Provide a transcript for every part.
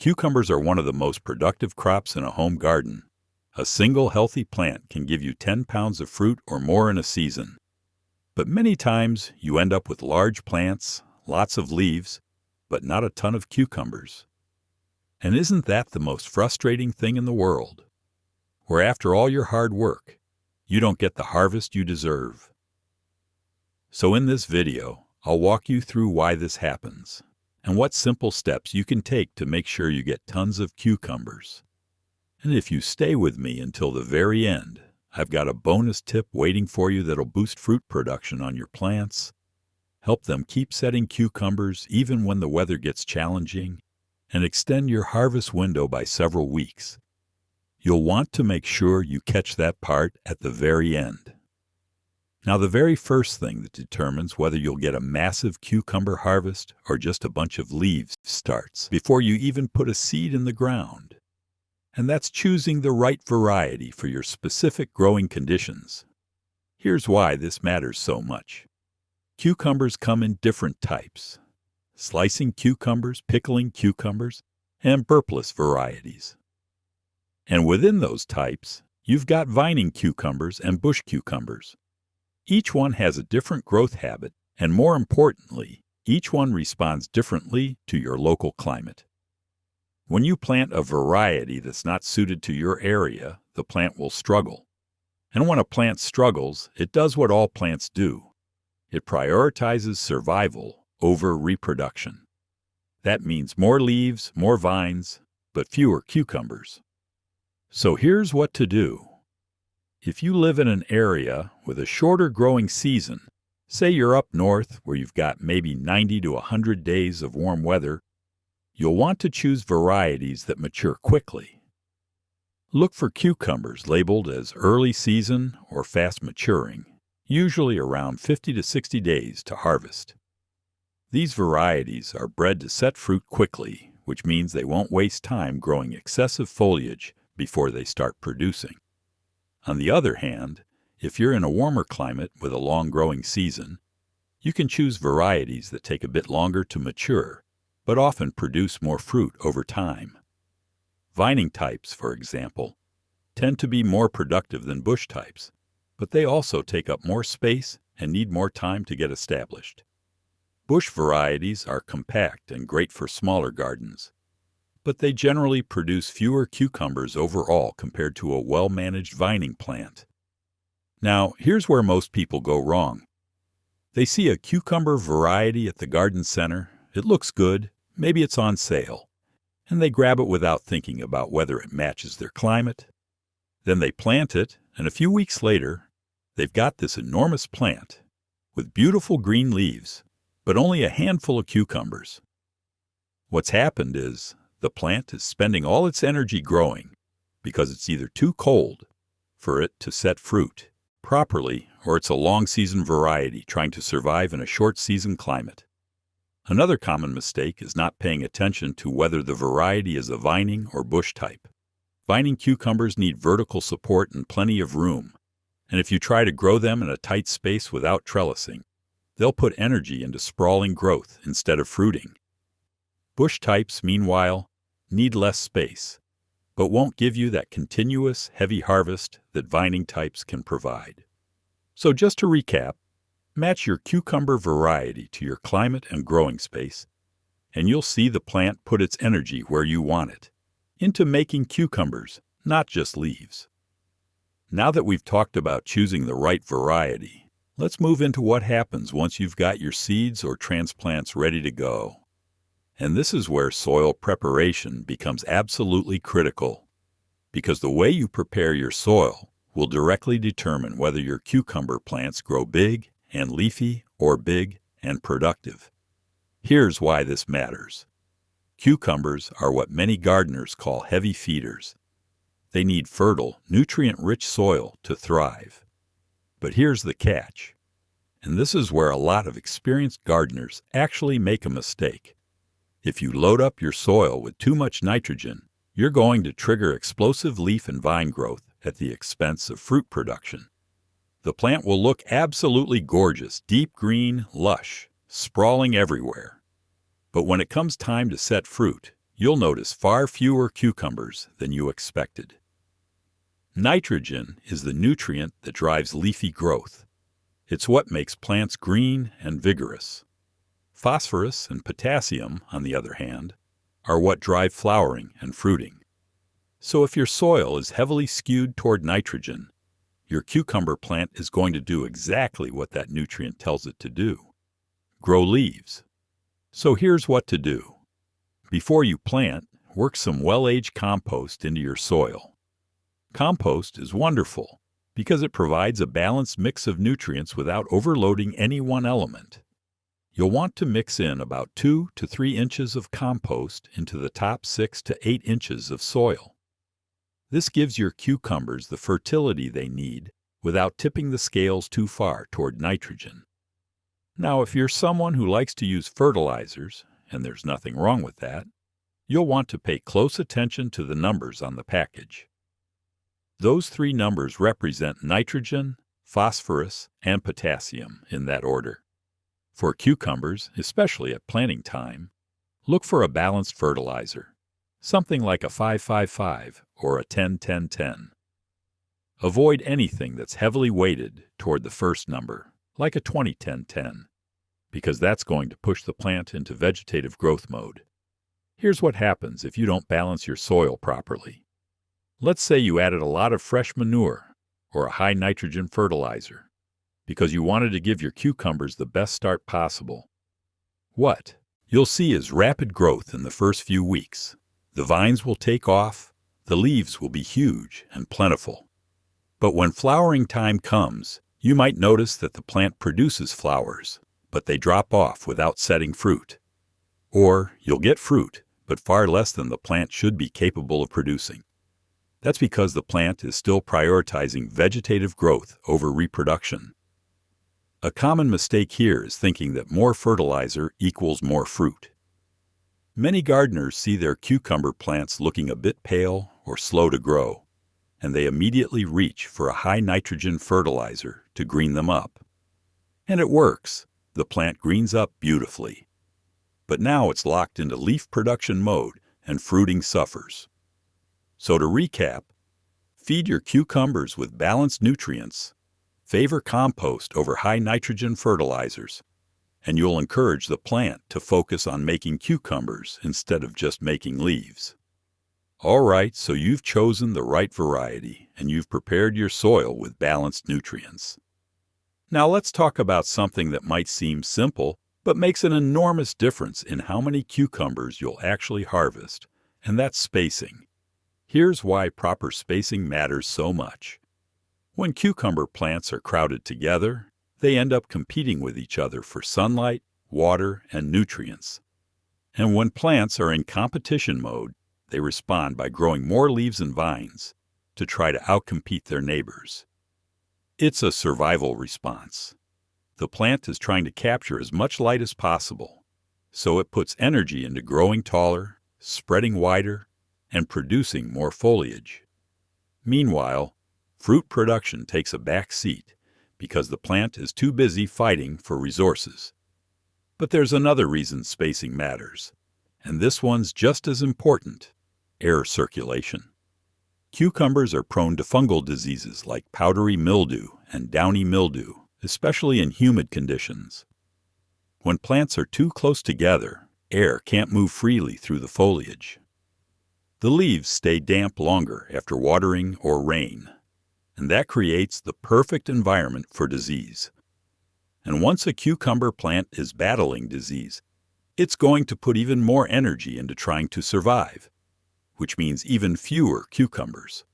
Cucumbers are one of the most productive crops in a home garden. A single healthy plant can give you 10 pounds of fruit or more in a season. But many times you end up with large plants, lots of leaves, but not a ton of cucumbers. And isn't that the most frustrating thing in the world? Where after all your hard work, you don't get the harvest you deserve. So in this video, I'll walk you through why this happens, and what simple steps you can take to make sure you get tons of cucumbers. And if you stay with me until the very end, I've got a bonus tip waiting for you that'll boost fruit production on your plants, help them keep setting cucumbers even when the weather gets challenging, and extend your harvest window by several weeks. You'll want to make sure you catch that part at the very end. Now, the very first thing that determines whether you'll get a massive cucumber harvest or just a bunch of leaves starts before you even put a seed in the ground. And that's choosing the right variety for your specific growing conditions. Here's why this matters so much. Cucumbers come in different types: slicing cucumbers, pickling cucumbers, and burpless varieties. And within those types, you've got vining cucumbers and bush cucumbers. Each one has a different growth habit, and more importantly, each one responds differently to your local climate. When you plant a variety that's not suited to your area, the plant will struggle. And when a plant struggles, it does what all plants do. It prioritizes survival over reproduction. That means more leaves, more vines, but fewer cucumbers. So here's what to do. If you live in an area with a shorter growing season, say you're up north where you've got maybe 90 to 100 days of warm weather, you'll want to choose varieties that mature quickly. Look for cucumbers labeled as early season or fast maturing, usually around 50 to 60 days to harvest. These varieties are bred to set fruit quickly, which means they won't waste time growing excessive foliage before they start producing. On the other hand, if you're in a warmer climate with a long growing season, you can choose varieties that take a bit longer to mature, but often produce more fruit over time. Vining types, for example, tend to be more productive than bush types, but they also take up more space and need more time to get established. Bush varieties are compact and great for smaller gardens, but they generally produce fewer cucumbers overall compared to a well-managed vining plant. Now, here's where most people go wrong. They see a cucumber variety at the garden center, it looks good, maybe it's on sale, and they grab it without thinking about whether it matches their climate. Then they plant it, and a few weeks later, they've got this enormous plant with beautiful green leaves, but only a handful of cucumbers. What's happened is the plant is spending all its energy growing because it's either too cold for it to set fruit properly, or it's a long-season variety trying to survive in a short-season climate. Another common mistake is not paying attention to whether the variety is a vining or bush type. Vining cucumbers need vertical support and plenty of room, and if you try to grow them in a tight space without trellising, they'll put energy into sprawling growth instead of fruiting. Bush types, meanwhile, need less space, but won't give you that continuous, heavy harvest that vining types can provide. So just to recap, match your cucumber variety to your climate and growing space, and you'll see the plant put its energy where you want it, into making cucumbers, not just leaves. Now that we've talked about choosing the right variety, let's move into what happens once you've got your seeds or transplants ready to go. And this is where soil preparation becomes absolutely critical, because the way you prepare your soil will directly determine whether your cucumber plants grow big and leafy or big and productive. Here's why this matters. Cucumbers are what many gardeners call heavy feeders. They need fertile, nutrient-rich soil to thrive. But here's the catch, and this is where a lot of experienced gardeners actually make a mistake. If you load up your soil with too much nitrogen, you're going to trigger explosive leaf and vine growth at the expense of fruit production. The plant will look absolutely gorgeous, deep green, lush, sprawling everywhere. But when it comes time to set fruit, you'll notice far fewer cucumbers than you expected. Nitrogen is the nutrient that drives leafy growth. It's what makes plants green and vigorous. Phosphorus and potassium, on the other hand, are what drive flowering and fruiting. So if your soil is heavily skewed toward nitrogen, your cucumber plant is going to do exactly what that nutrient tells it to do: grow leaves. So here's what to do. Before you plant, work some well-aged compost into your soil. Compost is wonderful because it provides a balanced mix of nutrients without overloading any one element. You'll want to mix in about 2 to 3 inches of compost into the top 6 to 8 inches of soil. This gives your cucumbers the fertility they need without tipping the scales too far toward nitrogen. Now, if you're someone who likes to use fertilizers, and there's nothing wrong with that, you'll want to pay close attention to the numbers on the package. Those 3 numbers represent nitrogen, phosphorus, and potassium in that order. For cucumbers, especially at planting time, look for a balanced fertilizer, something like a 5-5-5 or a 10-10-10. Avoid anything that's heavily weighted toward the first number, like a 20-10-10, because that's going to push the plant into vegetative growth mode. Here's what happens if you don't balance your soil properly. Let's say you added a lot of fresh manure or a high nitrogen fertilizer because you wanted to give your cucumbers the best start possible. What you'll see is rapid growth in the first few weeks. The vines will take off, the leaves will be huge and plentiful. But when flowering time comes, you might notice that the plant produces flowers, but they drop off without setting fruit. Or you'll get fruit, but far less than the plant should be capable of producing. That's because the plant is still prioritizing vegetative growth over reproduction. A common mistake here is thinking that more fertilizer equals more fruit. Many gardeners see their cucumber plants looking a bit pale or slow to grow, and they immediately reach for a high nitrogen fertilizer to green them up. And it works. The plant greens up beautifully. But now it's locked into leaf production mode and fruiting suffers. So to recap, feed your cucumbers with balanced nutrients, favor compost over high nitrogen fertilizers, and you'll encourage the plant to focus on making cucumbers instead of just making leaves. All right, so you've chosen the right variety and you've prepared your soil with balanced nutrients. Now let's talk about something that might seem simple, but makes an enormous difference in how many cucumbers you'll actually harvest, and that's spacing. Here's why proper spacing matters so much. When cucumber plants are crowded together, they end up competing with each other for sunlight, water, and nutrients. And when plants are in competition mode, they respond by growing more leaves and vines to try to outcompete their neighbors. It's a survival response. The plant is trying to capture as much light as possible, so it puts energy into growing taller, spreading wider, and producing more foliage. Meanwhile, fruit production takes a back seat because the plant is too busy fighting for resources. But there's another reason spacing matters, and this one's just as important: air circulation. Cucumbers are prone to fungal diseases like powdery mildew and downy mildew, especially in humid conditions. When plants are too close together, air can't move freely through the foliage. The leaves stay damp longer after watering or rain, and that creates the perfect environment for disease. And once a cucumber plant is battling disease, it's going to put even more energy into trying to survive, which means even fewer cucumbers.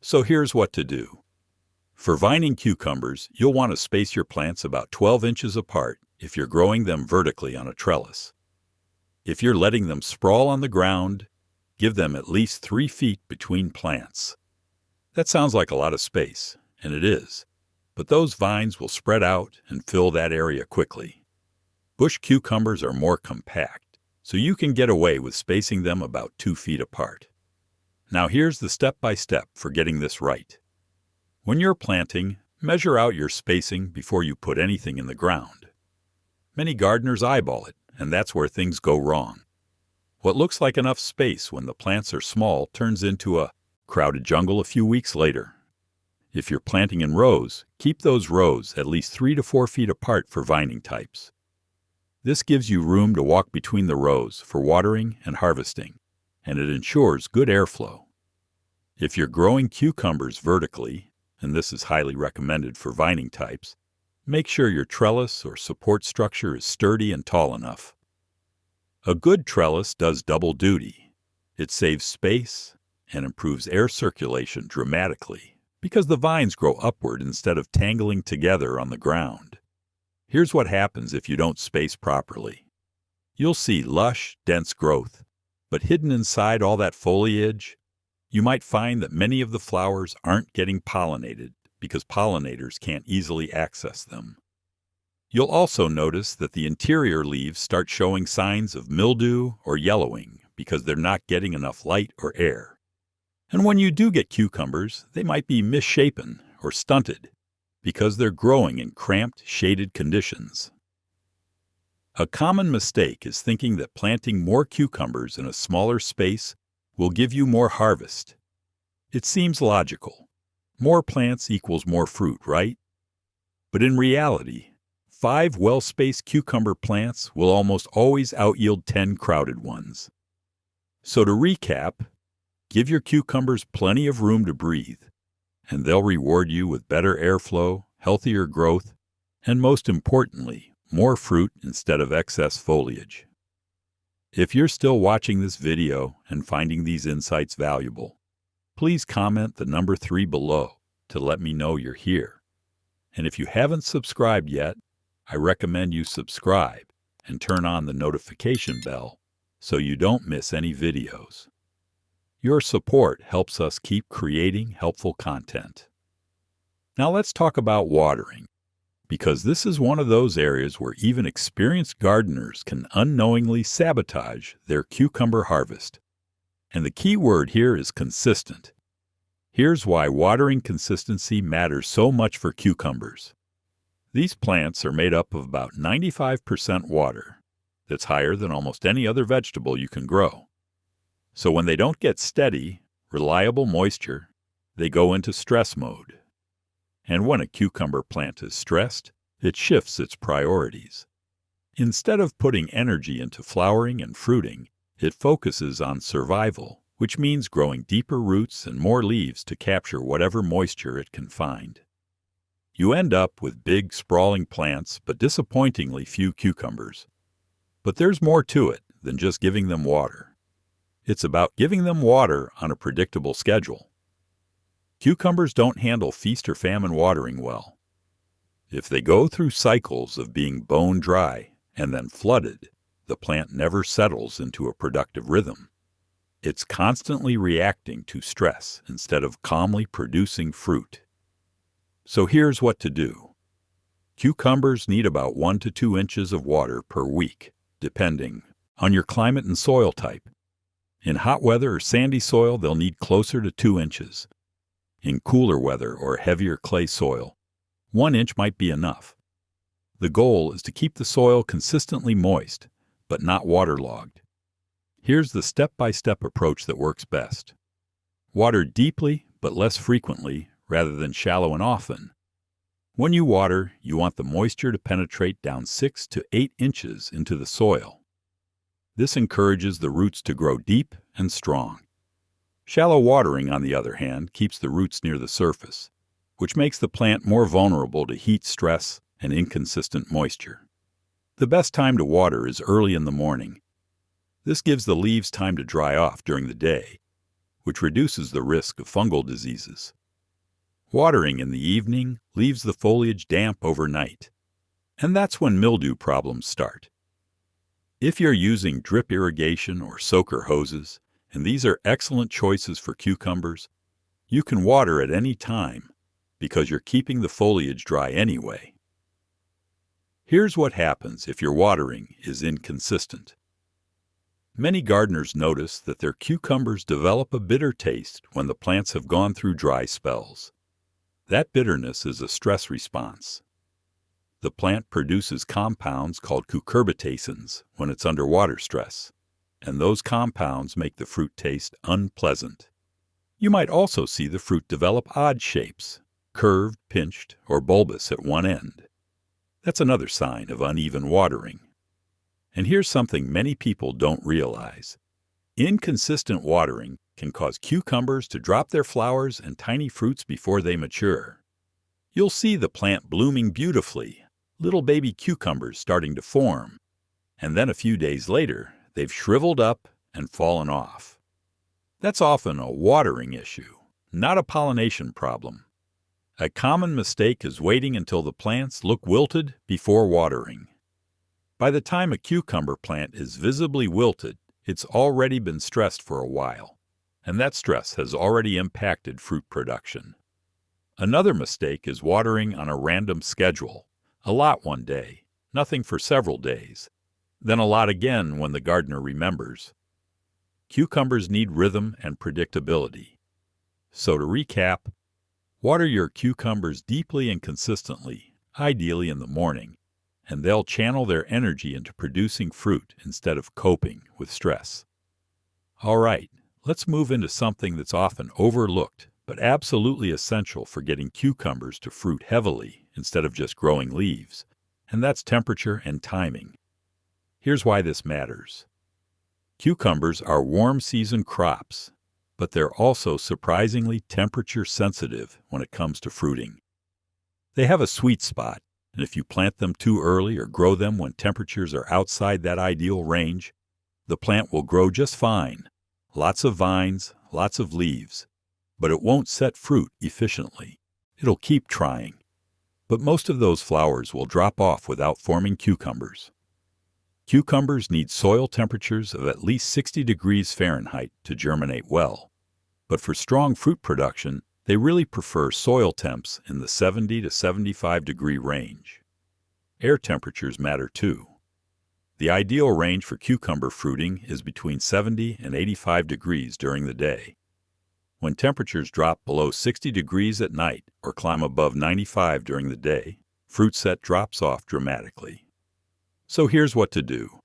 So here's what to do. For vining cucumbers, you'll want to space your plants about 12 inches apart if you're growing them vertically on a trellis. If you're letting them sprawl on the ground, give them at least 3 feet between plants. That sounds like a lot of space, and it is, but those vines will spread out and fill that area quickly. Bush cucumbers are more compact, so you can get away with spacing them about 2 feet apart. Now here's the step-by-step for getting this right. When you're planting, measure out your spacing before you put anything in the ground. Many gardeners eyeball it, and that's where things go wrong. What looks like enough space when the plants are small turns into a crowded jungle a few weeks later. If you're planting in rows, keep those rows at least 3 to 4 feet apart for vining types. This gives you room to walk between the rows for watering and harvesting, and it ensures good airflow. If you're growing cucumbers vertically, and this is highly recommended for vining types, make sure your trellis or support structure is sturdy and tall enough. A good trellis does double duty. It saves space and improves air circulation dramatically because the vines grow upward instead of tangling together on the ground. Here's what happens if you don't space properly. You'll see lush, dense growth, but hidden inside all that foliage, you might find that many of the flowers aren't getting pollinated because pollinators can't easily access them. You'll also notice that the interior leaves start showing signs of mildew or yellowing because they're not getting enough light or air. And when you do get cucumbers, they might be misshapen or stunted because they're growing in cramped, shaded conditions. A common mistake is thinking that planting more cucumbers in a smaller space will give you more harvest. It seems logical. More plants equals more fruit, right? But in reality, 5 well-spaced cucumber plants will almost always outyield 10 crowded ones. So to recap, give your cucumbers plenty of room to breathe, and they'll reward you with better airflow, healthier growth, and most importantly, more fruit instead of excess foliage. If you're still watching this video and finding these insights valuable, please comment the number 3 below to let me know you're here. And if you haven't subscribed yet, I recommend you subscribe and turn on the notification bell so you don't miss any videos. Your support helps us keep creating helpful content. Now let's talk about watering, because this is one of those areas where even experienced gardeners can unknowingly sabotage their cucumber harvest. And the key word here is consistent. Here's why watering consistency matters so much for cucumbers. These plants are made up of about 95% water. That's higher than almost any other vegetable you can grow. So when they don't get steady, reliable moisture, they go into stress mode. And when a cucumber plant is stressed, it shifts its priorities. Instead of putting energy into flowering and fruiting, it focuses on survival, which means growing deeper roots and more leaves to capture whatever moisture it can find. You end up with big, sprawling plants, but disappointingly few cucumbers. But there's more to it than just giving them water. It's about giving them water on a predictable schedule. Cucumbers don't handle feast or famine watering well. If they go through cycles of being bone dry and then flooded, the plant never settles into a productive rhythm. It's constantly reacting to stress instead of calmly producing fruit. So here's what to do. Cucumbers need about 1 to 2 inches of water per week, depending on your climate and soil type. In hot weather or sandy soil, they'll need closer to 2 inches. In cooler weather or heavier clay soil, 1 inch might be enough. The goal is to keep the soil consistently moist, but not waterlogged. Here's the step-by-step approach that works best. Water deeply, but less frequently, rather than shallow and often. When you water, you want the moisture to penetrate down 6 to 8 inches into the soil. This encourages the roots to grow deep and strong. Shallow watering, on the other hand, keeps the roots near the surface, which makes the plant more vulnerable to heat stress and inconsistent moisture. The best time to water is early in the morning. This gives the leaves time to dry off during the day, which reduces the risk of fungal diseases. Watering in the evening leaves the foliage damp overnight, and that's when mildew problems start. If you're using drip irrigation or soaker hoses, and these are excellent choices for cucumbers, you can water at any time because you're keeping the foliage dry anyway. Here's what happens if your watering is inconsistent. Many gardeners notice that their cucumbers develop a bitter taste when the plants have gone through dry spells. That bitterness is a stress response. The plant produces compounds called cucurbitacins when it's under water stress. and those compounds make the fruit taste unpleasant. You might also see the fruit develop odd shapes, curved, pinched, or bulbous at one end. That's another sign of uneven watering. And here's something many people don't realize. Inconsistent watering can cause cucumbers to drop their flowers and tiny fruits before they mature. You'll see the plant blooming beautifully, little baby cucumbers starting to form, and then a few days later, they've shriveled up and fallen off. That's often a watering issue, not a pollination problem. A common mistake is waiting until the plants look wilted before watering. By the time a cucumber plant is visibly wilted, it's already been stressed for a while, and that stress has already impacted fruit production. Another mistake is watering on a random schedule, a lot one day, nothing for several days, then a lot again when the gardener remembers. Cucumbers need rhythm and predictability. So to recap, water your cucumbers deeply and consistently, ideally in the morning, and they'll channel their energy into producing fruit instead of coping with stress. All right, let's move into something that's often overlooked, but absolutely essential for getting cucumbers to fruit heavily instead of just growing leaves, and that's temperature and timing. Here's why this matters. Cucumbers are warm season crops, but they're also surprisingly temperature sensitive when it comes to fruiting. They have a sweet spot, and if you plant them too early or grow them when temperatures are outside that ideal range, the plant will grow just fine. Lots of vines, lots of leaves, but it won't set fruit efficiently. It'll keep trying, but most of those flowers will drop off without forming cucumbers. Cucumbers need soil temperatures of at least 60 degrees Fahrenheit to germinate well, but for strong fruit production, they really prefer soil temps in the 70 to 75 degree range. Air temperatures matter too. The ideal range for cucumber fruiting is between 70 and 85 degrees during the day. When temperatures drop below 60 degrees at night or climb above 95 during the day, fruit set drops off dramatically. So here's what to do.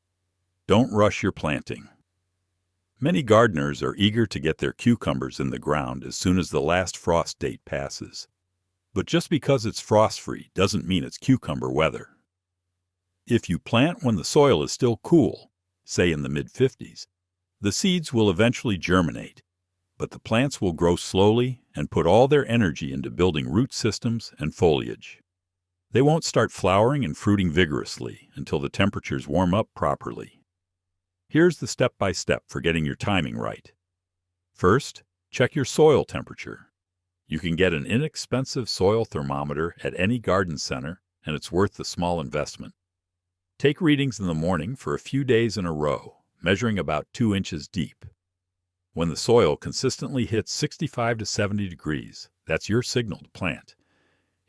Don't rush your planting. Many gardeners are eager to get their cucumbers in the ground as soon as the last frost date passes. But just because it's frost-free doesn't mean it's cucumber weather. If you plant when the soil is still cool, say in the mid-50s, the seeds will eventually germinate, but the plants will grow slowly and put all their energy into building root systems and foliage. They won't start flowering and fruiting vigorously until the temperatures warm up properly. Here's the step-by-step for getting your timing right. First, check your soil temperature. You can get an inexpensive soil thermometer at any garden center, and it's worth the small investment. Take readings in the morning for a few days in a row, measuring about 2 inches deep. When the soil consistently hits 65 to 70 degrees, that's your signal to plant.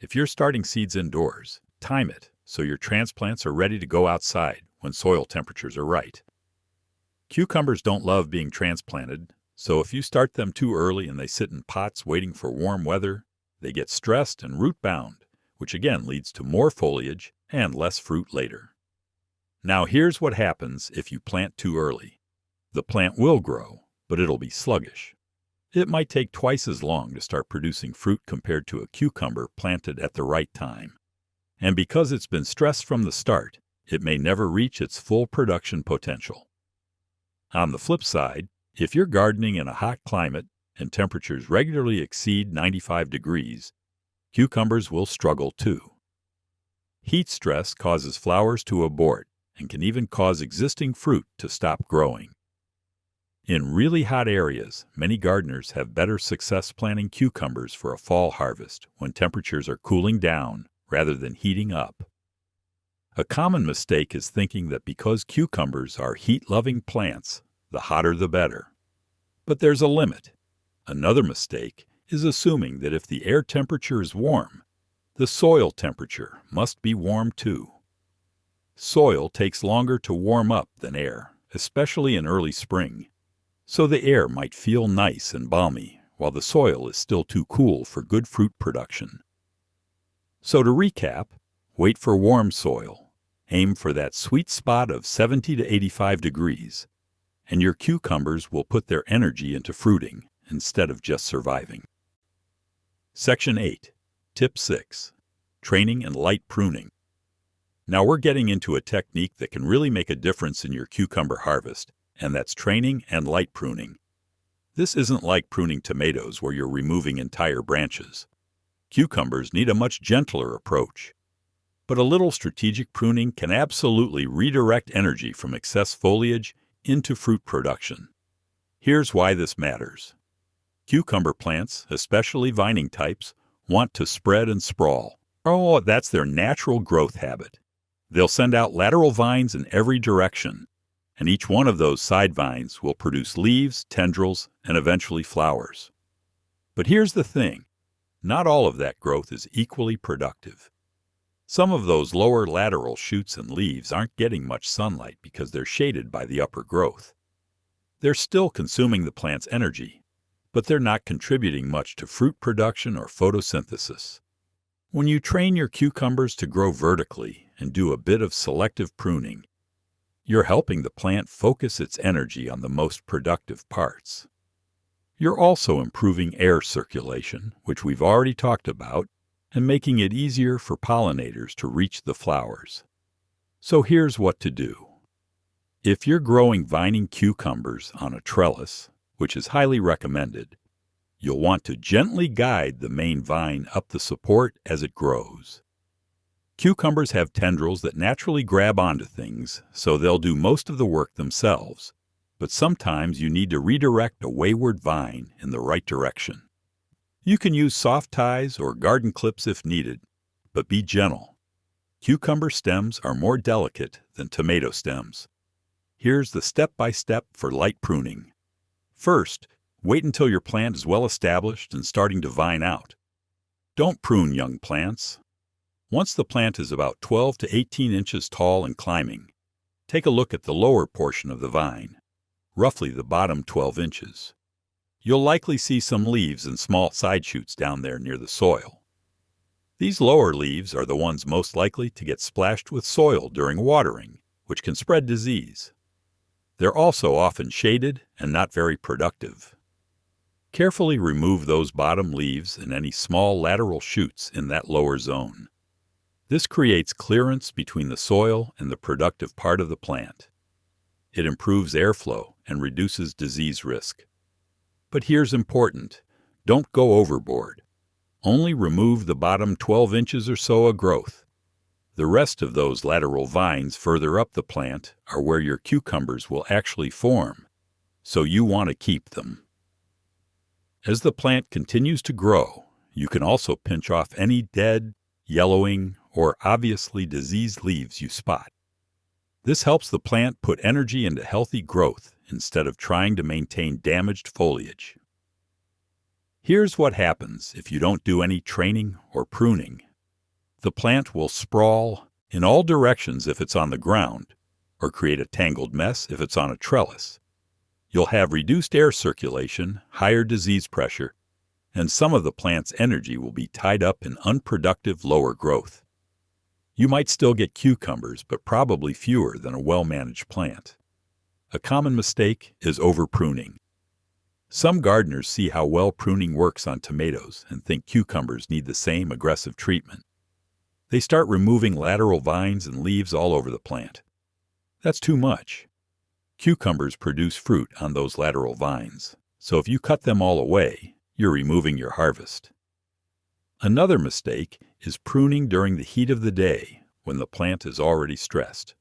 If you're starting seeds indoors, time it so your transplants are ready to go outside when soil temperatures are right. Cucumbers don't love being transplanted, so if you start them too early and they sit in pots waiting for warm weather, they get stressed and root-bound, which again leads to more foliage and less fruit later. Now here's what happens if you plant too early. The plant will grow, but it'll be sluggish. It might take twice as long to start producing fruit compared to a cucumber planted at the right time. And because it's been stressed from the start, it may never reach its full production potential. On the flip side, if you're gardening in a hot climate and temperatures regularly exceed 95 degrees, cucumbers will struggle too. Heat stress causes flowers to abort and can even cause existing fruit to stop growing. In really hot areas, many gardeners have better success planting cucumbers for a fall harvest when temperatures are cooling down rather than heating up. A common mistake is thinking that because cucumbers are heat-loving plants, the hotter the better. But there's a limit. Another mistake is assuming that if the air temperature is warm, the soil temperature must be warm too. Soil takes longer to warm up than air, especially in early spring. So the air might feel nice and balmy, while the soil is still too cool for good fruit production. So to recap, wait for warm soil. Aim for that sweet spot of 70 to 85 degrees. and your cucumbers will put their energy into fruiting instead of just surviving. Section 8. Tip 6. Training and light pruning. Now we're getting into a technique that can really make a difference in your cucumber harvest, and that's training and light pruning. This isn't like pruning tomatoes where you're removing entire branches. Cucumbers need a much gentler approach. But a little strategic pruning can absolutely redirect energy from excess foliage into fruit production. Here's why this matters. Cucumber plants, especially vining types, want to spread and sprawl. Oh, that's their natural growth habit. They'll send out lateral vines in every direction, and each one of those side vines will produce leaves, tendrils, and eventually flowers. But here's the thing. Not all of that growth is equally productive. Some of those lower lateral shoots and leaves aren't getting much sunlight because they're shaded by the upper growth. They're still consuming the plant's energy, but they're not contributing much to fruit production or photosynthesis. When you train your cucumbers to grow vertically and do a bit of selective pruning, you're helping the plant focus its energy on the most productive parts. You're also improving air circulation, which we've already talked about, and making it easier for pollinators to reach the flowers. So here's what to do. If you're growing vining cucumbers on a trellis, which is highly recommended, you'll want to gently guide the main vine up the support as it grows. Cucumbers have tendrils that naturally grab onto things, so they'll do most of the work themselves, but sometimes you need to redirect a wayward vine in the right direction. You can use soft ties or garden clips if needed, but be gentle. Cucumber stems are more delicate than tomato stems. Here's the step-by-step for light pruning. First, wait until your plant is well established and starting to vine out. Don't prune young plants. Once the plant is about 12 to 18 inches tall and climbing, take a look at the lower portion of the vine, roughly the bottom 12 inches. You'll likely see some leaves and small side shoots down there near the soil. These lower leaves are the ones most likely to get splashed with soil during watering, which can spread disease. They're also often shaded and not very productive. Carefully remove those bottom leaves and any small lateral shoots in that lower zone. This creates clearance between the soil and the productive part of the plant. It improves airflow and reduces disease risk. But here's important. Don't go overboard. Only remove the bottom 12 inches or so of growth. The rest of those lateral vines further up the plant are where your cucumbers will actually form, so you want to keep them. As the plant continues to grow, you can also pinch off any dead, yellowing, or obviously diseased leaves you spot. This helps the plant put energy into healthy growth instead of trying to maintain damaged foliage. Here's what happens if you don't do any training or pruning. The plant will sprawl in all directions if it's on the ground, or create a tangled mess if it's on a trellis. You'll have reduced air circulation, higher disease pressure, and some of the plant's energy will be tied up in unproductive lower growth. You might still get cucumbers, but probably fewer than a well-managed plant. A common mistake is over-pruning. Some gardeners see how well pruning works on tomatoes and think cucumbers need the same aggressive treatment. They start removing lateral vines and leaves all over the plant. That's too much. Cucumbers produce fruit on those lateral vines, so if you cut them all away, you're removing your harvest. Another mistake is pruning during the heat of the day when the plant is already stressed.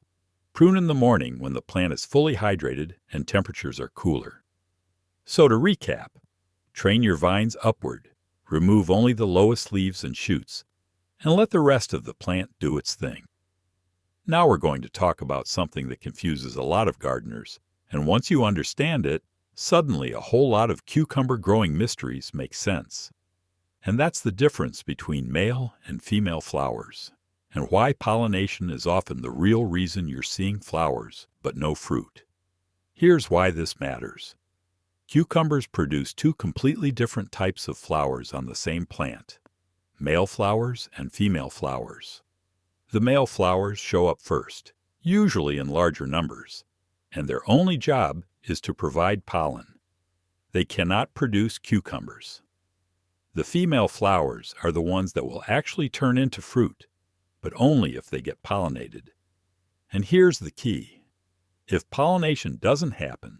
Prune in the morning when the plant is fully hydrated and temperatures are cooler. So to recap, train your vines upward, remove only the lowest leaves and shoots, and let the rest of the plant do its thing. Now we're going to talk about something that confuses a lot of gardeners, and once you understand it, suddenly a whole lot of cucumber growing mysteries make sense. And that's the difference between male and female flowers, and why pollination is often the real reason you're seeing flowers but no fruit. Here's why this matters. Cucumbers produce two completely different types of flowers on the same plant, male flowers and female flowers. The male flowers show up first, usually in larger numbers, and their only job is to provide pollen. They cannot produce cucumbers. The female flowers are the ones that will actually turn into fruit, but only if they get pollinated. And here's the key. If pollination doesn't happen,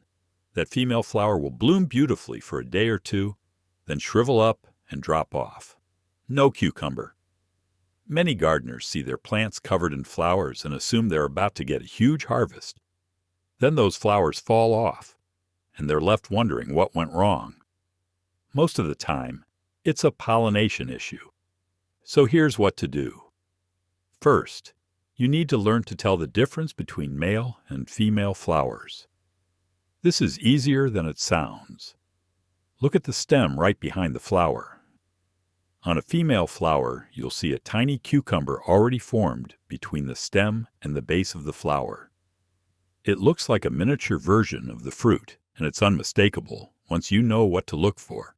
that female flower will bloom beautifully for a day or two, then shrivel up and drop off. No cucumber. Many gardeners see their plants covered in flowers and assume they're about to get a huge harvest. Then those flowers fall off, and they're left wondering what went wrong. Most of the time, it's a pollination issue. So here's what to do. First, you need to learn to tell the difference between male and female flowers. This is easier than it sounds. Look at the stem right behind the flower. On a female flower, you'll see a tiny cucumber already formed between the stem and the base of the flower. It looks like a miniature version of the fruit, and it's unmistakable once you know what to look for.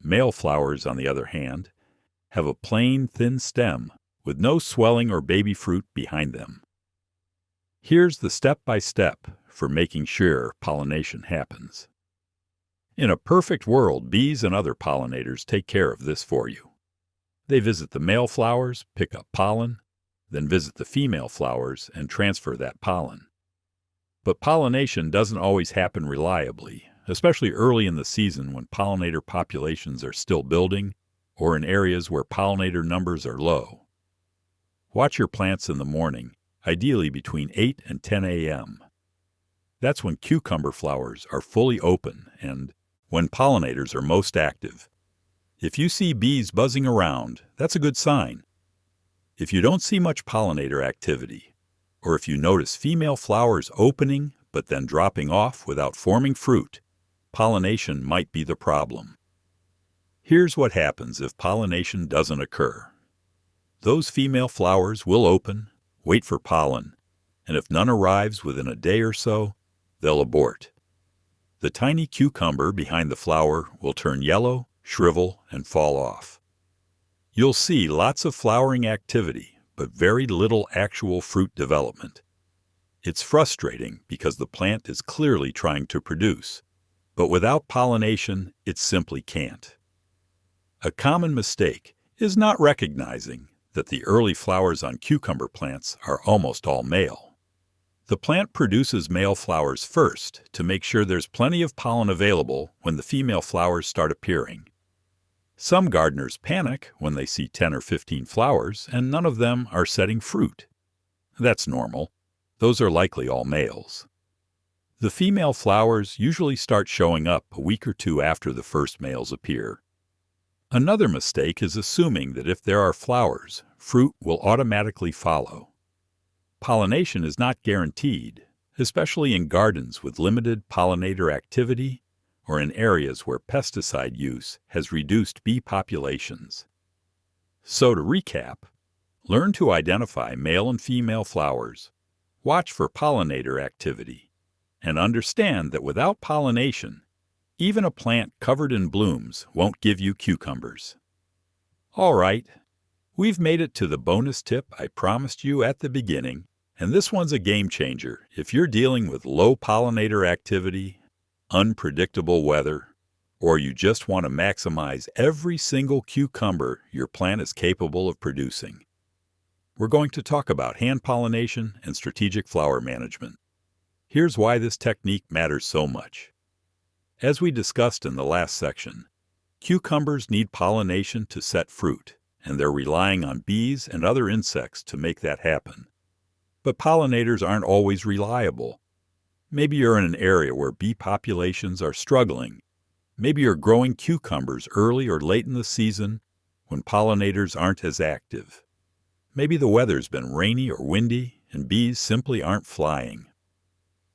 Male flowers, on the other hand, have a plain, thin stem with no swelling or baby fruit behind them. Here's the step-by-step for making sure pollination happens. In a perfect world, bees and other pollinators take care of this for you. They visit the male flowers, pick up pollen, then visit the female flowers and transfer that pollen. But pollination doesn't always happen reliably, especially early in the season when pollinator populations are still building or in areas where pollinator numbers are low. Watch your plants in the morning, ideally between 8 and 10 a.m. That's when cucumber flowers are fully open and when pollinators are most active. If you see bees buzzing around, that's a good sign. If you don't see much pollinator activity, or if you notice female flowers opening but then dropping off without forming fruit, pollination might be the problem. Here's what happens if pollination doesn't occur. Those female flowers will open, wait for pollen, and if none arrives within a day or so, they'll abort. The tiny cucumber behind the flower will turn yellow, shrivel, and fall off. You'll see lots of flowering activity, but very little actual fruit development. It's frustrating because the plant is clearly trying to produce, but without pollination, it simply can't. A common mistake is not recognizing that the early flowers on cucumber plants are almost all male. The plant produces male flowers first to make sure there's plenty of pollen available when the female flowers start appearing. Some gardeners panic when they see 10 or 15 flowers and none of them are setting fruit. That's normal. Those are likely all males. The female flowers usually start showing up a week or two after the first males appear. Another mistake is assuming that if there are flowers, fruit will automatically follow. Pollination is not guaranteed, especially in gardens with limited pollinator activity or in areas where pesticide use has reduced bee populations. So to recap, learn to identify male and female flowers, watch for pollinator activity, and understand that without pollination, even a plant covered in blooms won't give you cucumbers. All right, we've made it to the bonus tip I promised you at the beginning, and this one's a game changer if you're dealing with low pollinator activity, unpredictable weather, or you just want to maximize every single cucumber your plant is capable of producing. We're going to talk about hand pollination and strategic flower management. Here's why this technique matters so much. As we discussed in the last section, cucumbers need pollination to set fruit, and they're relying on bees and other insects to make that happen. But pollinators aren't always reliable. Maybe you're in an area where bee populations are struggling. Maybe you're growing cucumbers early or late in the season when pollinators aren't as active. Maybe the weather's been rainy or windy and bees simply aren't flying.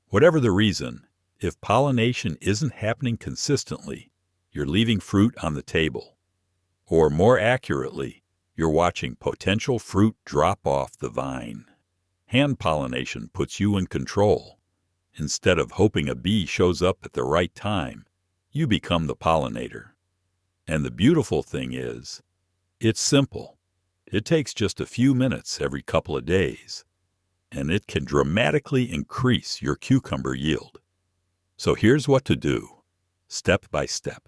Whatever the reason, if pollination isn't happening consistently, you're leaving fruit on the table. Or more accurately, you're watching potential fruit drop off the vine. Hand pollination puts you in control. Instead of hoping a bee shows up at the right time, you become the pollinator. And the beautiful thing is, it's simple. It takes just a few minutes every couple of days, and it can dramatically increase your cucumber yield. So here's what to do, step by step.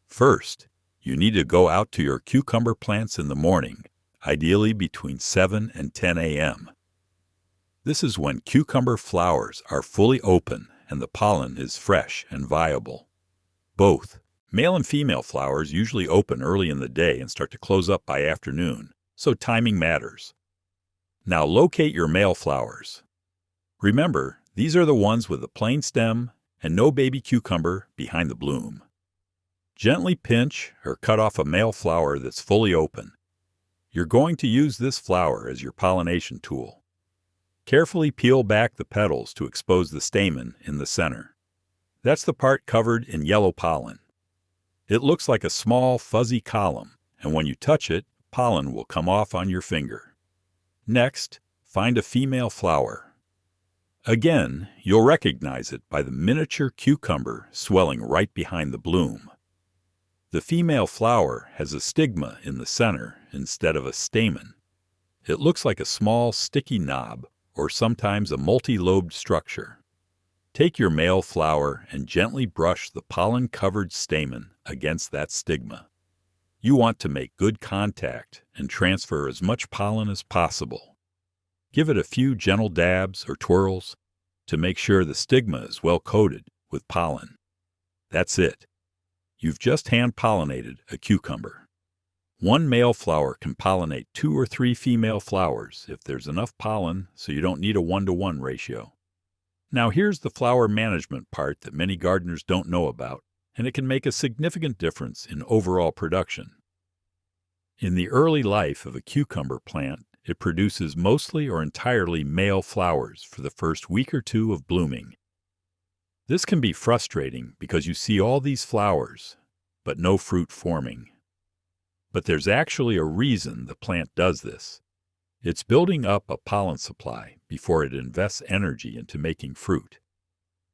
First, you need to go out to your cucumber plants in the morning, ideally between 7 and 10 a.m. This is when cucumber flowers are fully open and the pollen is fresh and viable. Both male and female flowers usually open early in the day and start to close up by afternoon, so timing matters. Now locate your male flowers. Remember, these are the ones with a plain stem and no baby cucumber behind the bloom. Gently pinch or cut off a male flower that's fully open. You're going to use this flower as your pollination tool. Carefully peel back the petals to expose the stamen in the center. That's the part covered in yellow pollen. It looks like a small, fuzzy column, and when you touch it, pollen will come off on your finger. Next, find a female flower. Again, you'll recognize it by the miniature cucumber swelling right behind the bloom. The female flower has a stigma in the center instead of a stamen. It looks like a small, sticky knob, or sometimes a multi-lobed structure. Take your male flower and gently brush the pollen-covered stamen against that stigma. You want to make good contact and transfer as much pollen as possible. Give it a few gentle dabs or twirls to make sure the stigma is well coated with pollen. That's it. You've just hand-pollinated a cucumber. One male flower can pollinate 2 or 3 female flowers if there's enough pollen, so you don't need a 1-to-1 ratio. Now here's the flower management part that many gardeners don't know about, and it can make a significant difference in overall production. In the early life of a cucumber plant, it produces mostly or entirely male flowers for the first week or two of blooming. This can be frustrating because you see all these flowers, but no fruit forming. But there's actually a reason the plant does this. It's building up a pollen supply before it invests energy into making fruit.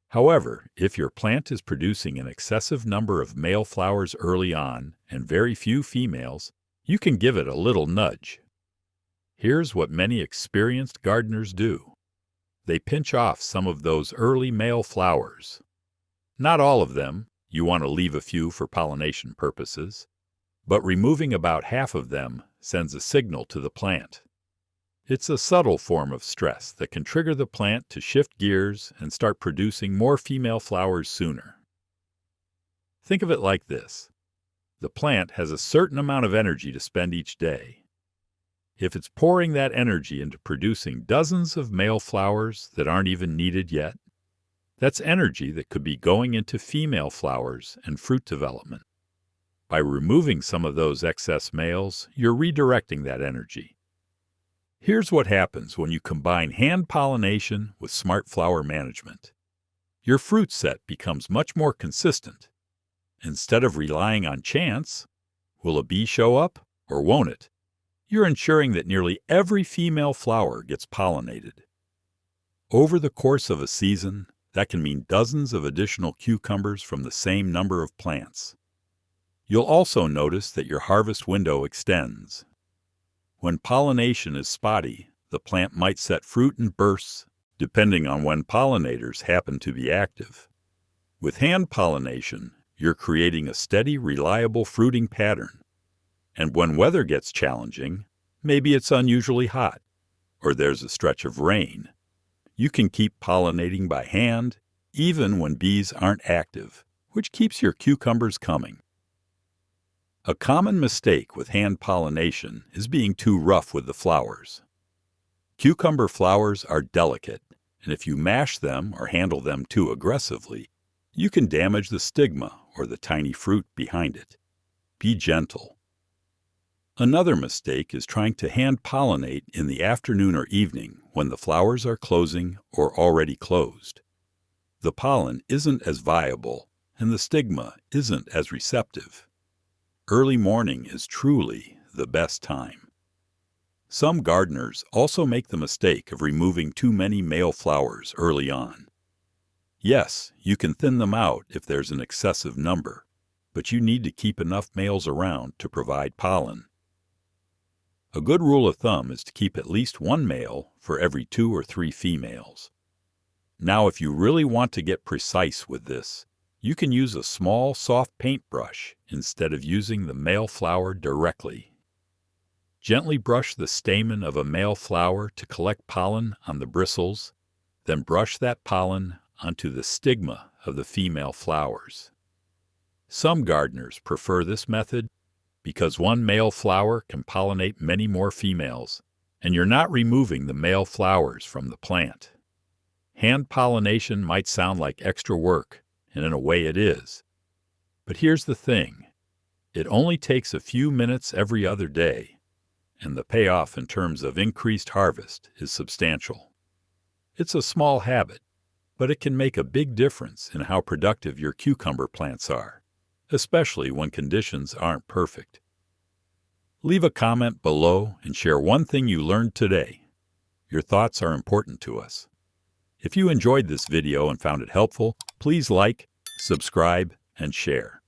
However, if your plant is producing an excessive number of male flowers early on and very few females, you can give it a little nudge. Here's what many experienced gardeners do. They pinch off some of those early male flowers. Not all of them, you want to leave a few for pollination purposes, but removing about half of them sends a signal to the plant. It's a subtle form of stress that can trigger the plant to shift gears and start producing more female flowers sooner. Think of it like this. The plant has a certain amount of energy to spend each day. If it's pouring that energy into producing dozens of male flowers that aren't even needed yet, that's energy that could be going into female flowers and fruit development. By removing some of those excess males, you're redirecting that energy. Here's what happens when you combine hand pollination with smart flower management. Your fruit set becomes much more consistent. Instead of relying on chance, will a bee show up or won't it? You're ensuring that nearly every female flower gets pollinated. Over the course of a season, that can mean dozens of additional cucumbers from the same number of plants. You'll also notice that your harvest window extends. When pollination is spotty, the plant might set fruit in bursts, depending on when pollinators happen to be active. With hand pollination, you're creating a steady, reliable fruiting pattern. And when weather gets challenging, maybe it's unusually hot, or there's a stretch of rain, you can keep pollinating by hand, even when bees aren't active, which keeps your cucumbers coming. A common mistake with hand pollination is being too rough with the flowers. Cucumber flowers are delicate, and if you mash them or handle them too aggressively, you can damage the stigma or the tiny fruit behind it. Be gentle. Another mistake is trying to hand pollinate in the afternoon or evening when the flowers are closing or already closed. The pollen isn't as viable, and the stigma isn't as receptive. Early morning is truly the best time. Some gardeners also make the mistake of removing too many male flowers early on. Yes, you can thin them out if there's an excessive number, but you need to keep enough males around to provide pollen. A good rule of thumb is to keep at least one male for every 2 or 3 females. Now, if you really want to get precise with this, you can use a small, soft paintbrush instead of using the male flower directly. Gently brush the stamen of a male flower to collect pollen on the bristles, then brush that pollen onto the stigma of the female flowers. Some gardeners prefer this method because one male flower can pollinate many more females, and you're not removing the male flowers from the plant. Hand pollination might sound like extra work, and in a way it is. But here's the thing. It only takes a few minutes every other day, and the payoff in terms of increased harvest is substantial. It's a small habit, but it can make a big difference in how productive your cucumber plants are, especially when conditions aren't perfect. Leave a comment below and share one thing you learned today. Your thoughts are important to us. If you enjoyed this video and found it helpful, please like, subscribe, and share.